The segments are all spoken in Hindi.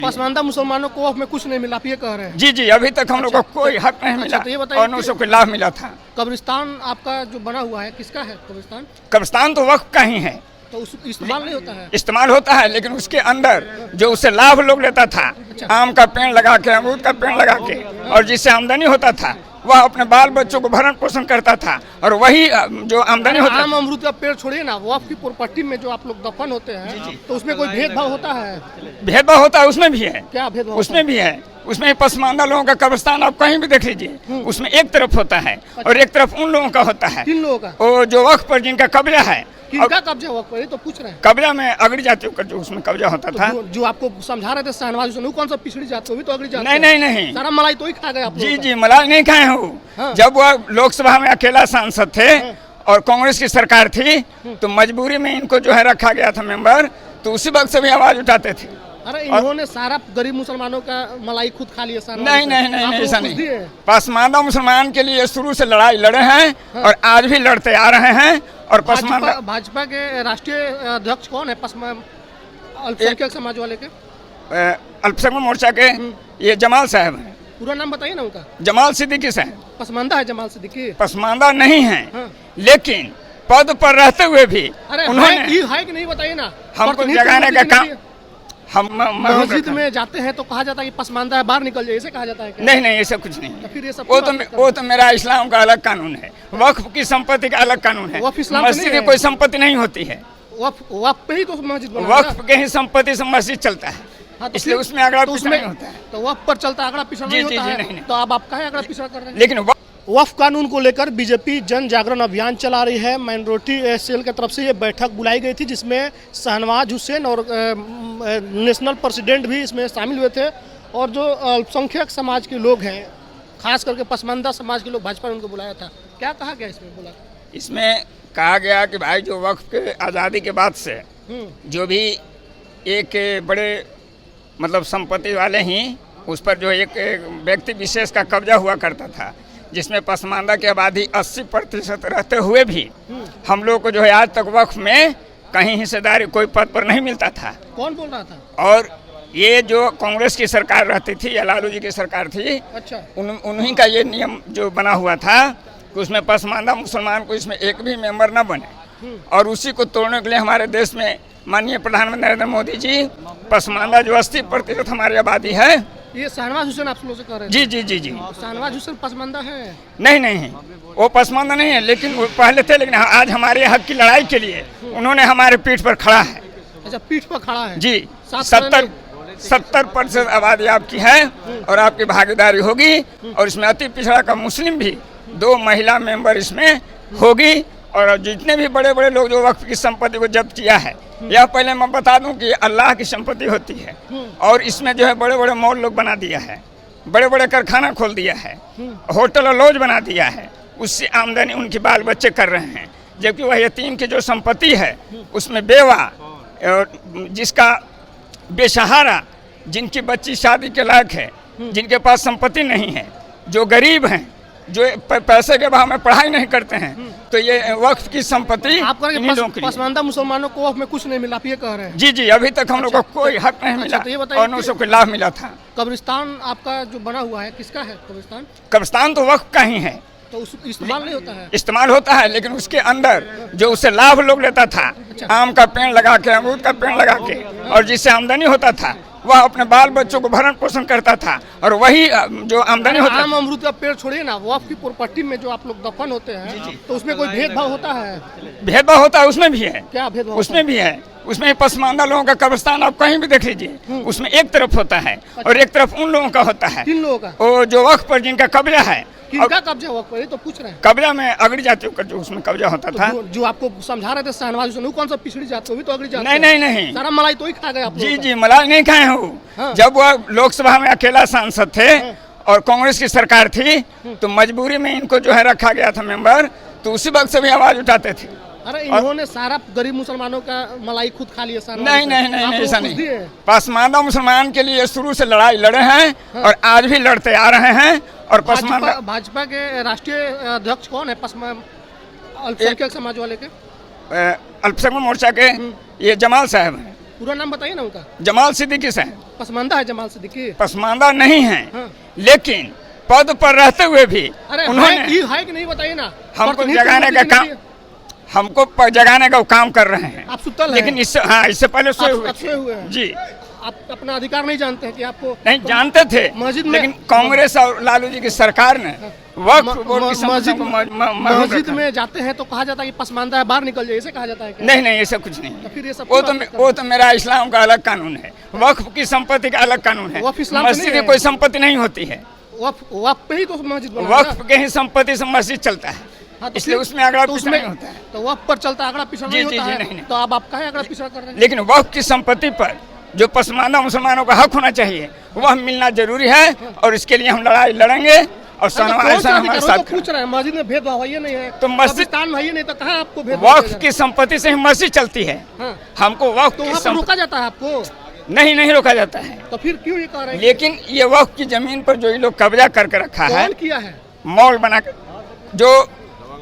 पसमानदा मुसलमानों को वक्फ में कुछ नहीं मिला, आप ये कह रहे हैं? जी जी, अभी तक हम लोग को कोई हक नहीं मिला तो ये बताइए और न उसको कोई लाभ मिला था। कब्रिस्तान आपका जो बना हुआ है किसका है कब्रिस्तान? कब्रिस्तान तो वक्फ का ही है, तो उस इस्तेमाल नहीं होता है? इस्तेमाल होता है, लेकिन उसके अंदर जो उससे लाभ लोग लेता था, आम का पेड़ लगा के, अमरूद का पेड़ लगा के, और जिससे आमदनी होता था वह अपने बाल बच्चों को भरण पोषण करता था, और वही जो आमदनी होता आम अमरूद का पेड़ छोड़िए ना, वक्फ की प्रॉपर्टी में जो आप लोग दफन होते हैं तो उसमें कोई भेदभाव होता है? भेदभाव होता है, उसमें भी है। क्या भेदभाव? उसमें भी है, उसमें पसमानदा लोगों का कब्रिस्तान आप कहीं भी देख लीजिए, उसमें एक तरफ होता है और एक तरफ उन लोगों का होता है। किन लोगों का? वो जो वक्फ पर जिनका कब्जा है। किनका कब्जा वक्फ पर, ये तो पूछ रहे हैं। कब्जा में अगड़ी जातियों का जो उसमें कब्जा होता था। जो आपको समझा रहे थे शहनवाज हुसैन, वो कौन सा पिछड़ी जाति, वो भी तो अगड़ी जाति नहीं है। नहीं नहीं, सारा मलाई तो ही खा गए आप लोग जी का। जी, मलाई नहीं खाए हूँ। हाँ। जब वह लोकसभा में अकेला सांसद थे और कांग्रेस की सरकार थी, तो मजबूरी में इनको जो है रखा गया था मेंबर, तो उसी वक्त से भी आवाज उठाते थे। अरे इन्होंने सारा गरीब मुसलमानों का मलाई खुद खा लिया सारा। नहीं नहीं नहीं, आप नहीं लोग ऐसा कुछ नहीं। दिए? पसमानदा मुसलमान के लिए शुरू से लड़ाई लड़े हैं और आज भी लड़ते आ रहे हैं। और पसमानदा भाजपा के राष्ट्रीय अध्यक्ष कौन है अल्पसंख्यक समाज वाले के? अल्पसंख्यक मोर्चा के ये जमाल साहब हैं। पूरा नाम बताइए ना उनका। जमाल सिद्दीकी साहब। पसमानदा है जमाल सिद्दीकी? पसमानदा नहीं है, हाँ। लेकिन पद पर रहते हुए भी अरे उन्होंने है कि नहीं बताइए ना। हमको जगाने का काम, हम मस्जिद में जाते हैं तो कहा जाता है कि पसमानदा है, बाहर निकल जाए, ऐसे कहा जाता है क्या? नहीं नहीं, ऐसा कुछ नहीं तो है। फिर ये सब वो तो मेरा इस्लाम का अलग कानून है, वक्फ की संपत्ति का अलग कानून है। वक्फ इस्लाम का मस्जिद नहीं की है। कोई संपत्ति नहीं होती है, वक्फ पे ही तो मस्जिद बना है ना। वक्फ के ही संपत्ति से मस्जिद चलता है। हाँ, तो इसलिए फिर- उसमें अगड़ा तो पिछड़ा उसमें नहीं होता है। तो वक्फ पर चलता है, अगड़ा पिछड़ा जी, नहीं जी, होता जी, है। नहीं, नहीं। तो अब आप कहें अगड़ा पिछड़ा कर रहे हैं? लेकिन वक्फ कानून को लेकर बीजेपी जन जागरण अभियान चला रही है। माइनॉरिटी सेल की तरफ से ये बैठक बुलाई गई थी, जिसमें शहनवाज हुसैन और नेशनल प्रेसिडेंट भी इसमें शामिल हुए थे। और जो अल्पसंख्यक समाज के लोग हैं, खास करके पसमानदा समाज के लोग, भाजपा ने उनको बुलाया था। क्या कहा गया इसमें? बोला इसमें कहा गया कि भाई जो वक्फ के आज़ादी के बाद से जो भी एक बड़े मतलब संपत्ति वाले ही उस पर जो एक व्यक्ति विशेष का कब्जा हुआ करता था, जिसमें पसमानदा की आबादी 80% रहते हुए भी हम लोग को जो है आज तक वक्फ में कहीं हिस्सेदारी कोई पद पर नहीं मिलता था। कौन बोल रहा था? और ये जो कांग्रेस की सरकार रहती थी या लालू जी की सरकार थी, अच्छा, उन्हीं का ये नियम जो बना हुआ था कि उसमें पसमानदा मुसलमान को इसमें एक भी मेंबर न बने। और उसी को तोड़ने के लिए हमारे देश में माननीय प्रधानमंत्री नरेंद्र मोदी जी पसमानदा जो 80% हमारी आबादी है। ये शहनवाज हुसैन आप लोग से कह रहे हैं? जी जी जी जी, शहनवाज हुसैन पसमानदा है? नहीं नहीं, वो पसमानदा नहीं है, लेकिन वो पहले थे, लेकिन आज हमारे हक की लड़ाई के लिए उन्होंने हमारे पीठ पर खड़ा है। अच्छा, पीठ पर खड़ा है जी, साथ 70% आबादी आपकी है और आपकी भागीदारी होगी। और इसमें अति पिछड़ा का मुस्लिम भी 2 महिला मेंबर इसमें होगी। और जितने भी बड़े बड़े लोग जो वक्फ की संपत्ति को जब्त किया है, यह पहले मैं बता दूं कि अल्लाह की संपत्ति होती है। और इसमें जो है बड़े बड़े मॉल लोग बना दिया है, बड़े बड़े कारखाना खोल दिया है, होटल और लॉज बना दिया है, उससे आमदनी उनके बाल बच्चे कर रहे हैं। जबकि वह यतीम की जो संपत्ति है उसमें बेवा और जिसका बेसहारा, जिनकी बच्ची शादी के लायक है, जिनके पास संपत्ति नहीं है, जो गरीब हैं, जो पैसे के भाव में पढ़ाई नहीं करते हैं, तो ये वक्फ की संपत्ति आप इन्हीं लोगों के लिए। पसमानदा मुसलमानों को वक्फ में कुछ नहीं मिला, आप ये कह रहे हैं? जी जी, अभी तक हम लोग को कोई हक नहीं मिला तो ये बताइए और न उसको कोई लाभ मिला था। कब्रिस्तान आपका जो बना हुआ है किसका है कब्रिस्तान? कब्रिस्तान तो वक्फ का ही है, तो उस इस्तेमाल नहीं होता है? इस्तेमाल होता है, लेकिन उसके अंदर जो उससे लाभ लोग लेता था, आम का पेड़ लगा के, अमरूद का पेड़ लगा के, और जिससे आमदनी होता था वह अपने बाल बच्चों को भरण पोषण करता था। और वही जो आमदनी होता आम अमरूद का पेड़ छोड़िए ना, वक्फ की प्रॉपर्टी में जो आप लोग दफन होते हैं तो उसमें कोई भेदभाव होता है? भेदभाव होता है, उसमें भी है। क्या भेदभाव? उसमें भी है, उसमें पसमानदा लोगों का कब्रिस्तान आप कहीं भी देख लीजिए, उसमें एक तरफ होता है और एक तरफ उन लोगों का होता है। किन लोगों का? वो जो वक्फ पर जिनका कब्जा है। किनका कब्जा वक्फ पर, ये तो पूछ रहे हैं। कब्जा में अगड़ी जातियों का जो उसमें कब्जा होता था। जो आपको समझा रहे थे शहनवाज हुसैन, वो कौन सा पिछड़ी जाति, वो भी तो अगड़ी जाति नहीं है। नहीं नहीं, सारा मलाई तो ही खा गए आप जी लोग का। जी, मलाई नहीं खाए हूँ। हाँ। जब वह लोकसभा में अकेला सांसद थे और कांग्रेस की सरकार थी, तो मजबूरी में इनको जो है रखा गया था मेंबर, तो उसी वक्त से भी आवाज उठाते थे। अरे इन्होंने सारा गरीब मुसलमानों का मलाई खुद खा लिया सारा। नहीं नहीं नहीं, आप नहीं लोग ऐसा कुछ नहीं। दिए? पसमानदा मुसलमान के लिए शुरू से लड़ाई लड़े हैं और आज भी लड़ते आ रहे हैं। और पसमानदा भाजपा के राष्ट्रीय अध्यक्ष कौन है अल्पसंख्यक समाज वाले के? अल्पसंख्यक मोर्चा के ये जमाल साहब हैं। पूरा नाम बताइए ना उनका। जमाल सिद्दीकी साहब पसमानदा है जमाल सिद्दीकी? पसमानदा नहीं है, हाँ। लेकिन पद पर रहते हुए भी अरे उन्होंने है कि नहीं बताइए ना। हमको प्रतिनिधित्व जगाने का किसी ने काम, किया? हमको जगाने का काम कर रहे हैं। आप सुतल हैं? लेकिन इससे हाँ, इससे पहले सोए हुए सोए हुए हैं जी। आप अपना अधिकार नहीं जानते हैं कि आपको नहीं जानते थे, मस्जिद में, लेकिन कांग्रेस और लालू जी की सरकार ने वक्फ बोर्ड की मस्जिद संपत्ति को मरहूम मस्जिद रखा। में जाते हैं तो कहा जाता है कि पसमानदा है, बाहर निकल जाए, ऐसे कहा जाता है क्या? नहीं नहीं, ऐसा कुछ नहीं। तो फिर ये सब वो तो मेरा इस्लाम का अलग कानून है, वक्फ की संपत्ति का अलग कानून है। वक्फ इस्लाम का मस्जिद नहीं की है। कोई संपत्ति नहीं होती है, वक्फ पे ही तो मस्जिद बना है ना। वक्फ के ही संपत्ति से मस्जिद चलता है। हाँ, तो इसलिए फिर- उसमें अगड़ा तो पिछड़ा नहीं होता है। तो वक्फ पर चलता है, अगड़ा पिछड़ा जी, नहीं जी, होता जी, है। नहीं, नहीं। तो अब आप काहे अगड़ा पिछड़ा कर रहे हैं? लेकिन वक्फ की संपत्ति पर जो पसमानदा मुसलमानों का हक होना चाहिए वह मिलना जरूरी है, और इसके लिए हम लड़ाई लड़ेंगे और तो कौन सा हमारे अधिकार? वो साथ तो पूछ रहे हैं, मस्जिद में भेदभाव है ये नहीं है तो मस्जिद- कब्रिस्तान है ये नहीं, तो कहाँ आपको भेदभाव वक्फ किया की संपत्ति से ही मस्जिद चलती है। हाँ। हमको वक्फ तो की वहाँ पर संपत्ति रोका जाता है आपको? नहीं रोका जाता है। तो फिर क्यों ये कह रहे हैं? लेकिन ये वक्फ की जमीन पर जो ये लोग कब्जा करके रखा है, कौन किया है? मॉल बनाकर, जो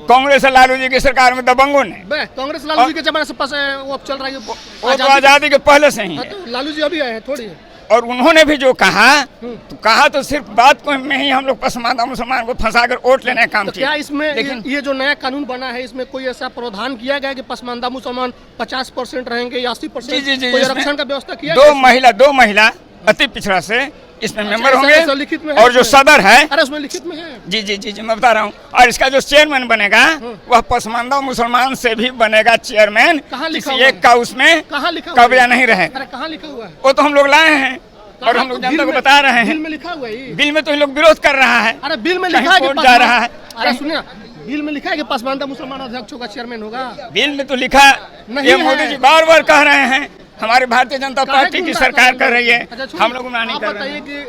कांग्रेस और लालू जी की सरकार में दबंगों ने, बे कांग्रेस लालू जी के जमाने से वो अब चल रहा है वो तो आजादी के पहले से ही हाँ, है। तो लालू जी अभी आए हैं थोड़ी। और उन्होंने भी जो कहा, तो कहा तो सिर्फ बात को में ही हम लोग पसमानदा मुसलमान को फंसाकर वोट लेने का काम तो किया। क्या इसमें लेकिन ये जो नया कानून बना है इसमें कोई ऐसा प्रावधान किया गया है कि पसमानदा मुसलमान 50% रहेंगे या 80%? जी, कोई इसमें आरक्षण का व्यवस्था किया गया है? दो महिला अति पिछड़ा से इसमें मेंबर ऐसा होंगे, लिखित में है और जो इसमें? सदर है, अरे उसमें लिखित में है। जी मैं बता रहा हूँ, और इसका जो चेयरमैन बनेगा वह पसमानदा मुसलमान से भी बनेगा चेयरमैन। कहाँ लिखा किसी हुआ एक है? का उसमें कहाँ लिखा हुआ है? कब्जा नहीं रहे। अरे कहाँ लिखा हुआ है? वो तो हम लोग लाए हैं और कहाँ? हम लोग तो जनता को बिल में- बता रहे बिल हैं। में लिखा हुआ है ये? बिल में तो ये लोग विरोध कर रहा है। अरे बिल में कहीं लिखा है कि कोर्ट जा रहा है। अरे सुनिए ना, बिल में लिखा है कि पसमानदा मुसलमान अध्यक्ष होगा, चेयरमैन होगा। बिल में तो लिखा, नहीं ये है। मोदी जी बार कह रहे हैं, हमारी भारतीय जनता काहे पार्टी की गुमराह सरकार कर कर रही है, अच्छा, छोड़िए, हम लोग गुमराह नहीं आप कर रहे हैं। बताइए कि